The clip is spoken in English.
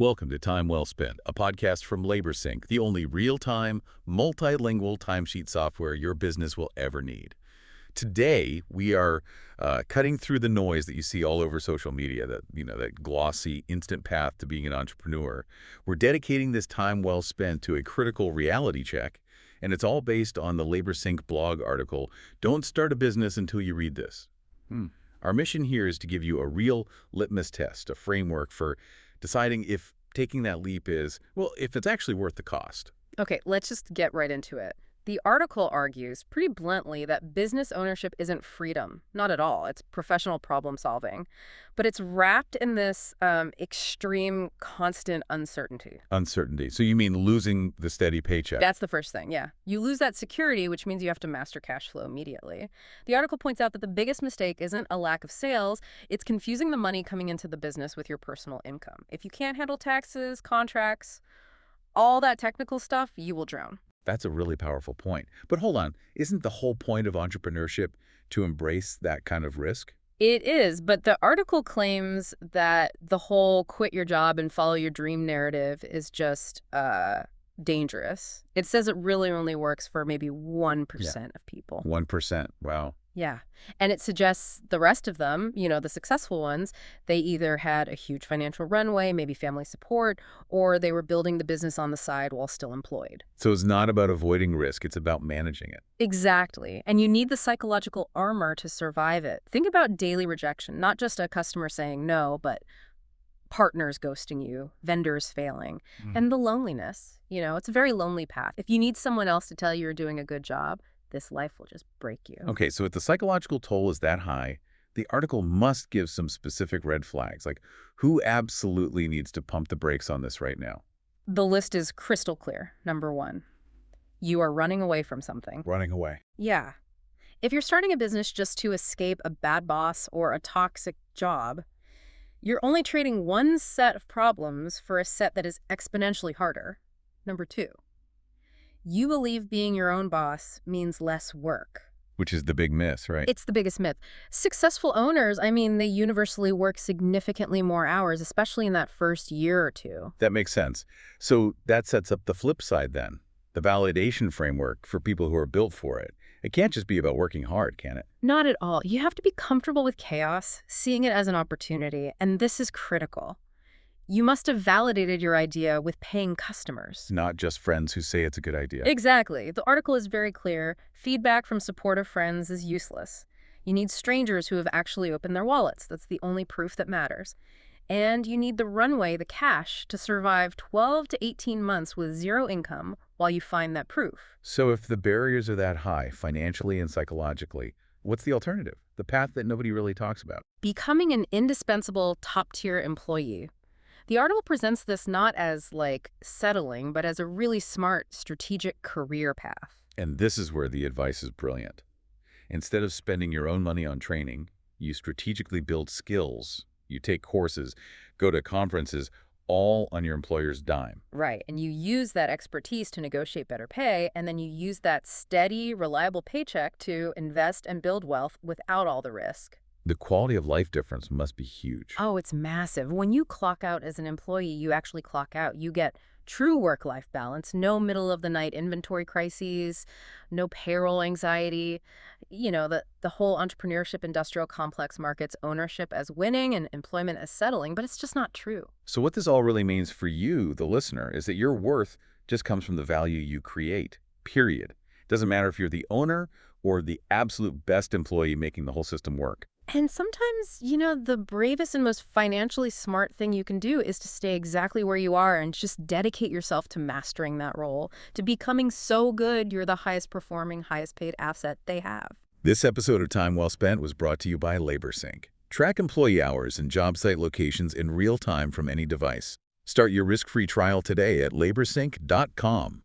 Welcome to Time Well Spent, a podcast from LaborSync, the only real-time, multilingual timesheet software your business will ever need. Today, we are cutting through the noise that you see all over social media, that glossy, instant path to being an entrepreneur. We're dedicating this time well spent to a critical reality check, and it's all based on the LaborSync blog article, Don't Start a Business Until You Read This. Our mission here is to give you a real litmus test, a framework for deciding if taking that leap is, well, if it's actually worth the cost. Okay, let's just get right into it. The article argues pretty bluntly that business ownership isn't freedom. Not at all. It's professional problem solving. But it's wrapped in this extreme, constant uncertainty. Uncertainty. So you mean losing the steady paycheck? That's the first thing, yeah. You lose that security, which means you have to master cash flow immediately. The article points out that the biggest mistake isn't a lack of sales, it's confusing the money coming into the business with your personal income. If you can't handle taxes, contracts, all that technical stuff, you will drown. That's a really powerful point. But hold on, isn't the whole point of entrepreneurship to embrace that kind of risk? It is, but the article claims that the whole quit your job and follow your dream narrative is just dangerous. It says it really only works for maybe 1% of people. 1%. Wow. Yeah. And it suggests the rest of them, the successful ones, they either had a huge financial runway, maybe family support, or they were building the business on the side while still employed. So it's not about avoiding risk, it's about managing it. Exactly. And you need the psychological armor to survive it. Think about daily rejection, not just a customer saying no, but partners ghosting you, vendors failing, and the loneliness. It's a very lonely path. If you need someone else to tell you you're doing a good job, this life will just break you. Okay, so if the psychological toll is that high, the article must give some specific red flags, like who absolutely needs to pump the brakes on this right now? The list is crystal clear. Number 1, you are running away from something. Running away. Yeah. If you're starting a business just to escape a bad boss or a toxic job, you're only trading one set of problems for a set that is exponentially harder. Number 2, you believe being your own boss means less work. Which is the big miss, right? It's the biggest myth. Successful owners, they universally work significantly more hours, especially in that first year or two. That makes sense. So that sets up the flip side then, the validation framework for people who are built for it. It can't just be about working hard, can it? Not at all. You have to be comfortable with chaos, seeing it as an opportunity, and this is critical. You must have validated your idea with paying customers. Not just friends who say it's a good idea. Exactly. The article is very clear. Feedback from supportive friends is useless. You need strangers who have actually opened their wallets. That's the only proof that matters. And you need the runway, the cash, to survive 12 to 18 months with zero income while you find that proof. So if the barriers are that high, financially and psychologically, what's the alternative? The path that nobody really talks about. Becoming an indispensable top-tier employee. The article presents this not as, settling, but as a really smart, strategic career path. And this is where the advice is brilliant. Instead of spending your own money on training, you strategically build skills. You take courses, go to conferences, all on your employer's dime. Right, and you use that expertise to negotiate better pay, and then you use that steady, reliable paycheck to invest and build wealth without all the risk. The quality of life difference must be huge. Oh, it's massive. When you clock out as an employee, you actually clock out. You get true work-life balance, no middle-of-the-night inventory crises, no payroll anxiety. The whole entrepreneurship industrial complex markets ownership as winning and employment as settling, but it's just not true. So what this all really means for you, the listener, is that your worth just comes from the value you create, period. It doesn't matter if you're the owner or the absolute best employee making the whole system work. And sometimes, the bravest and most financially smart thing you can do is to stay exactly where you are and just dedicate yourself to mastering that role, to becoming so good you're the highest performing, highest paid asset they have. This episode of Time Well Spent was brought to you by LaborSync. Track employee hours and job site locations in real time from any device. Start your risk-free trial today at laborsync.com.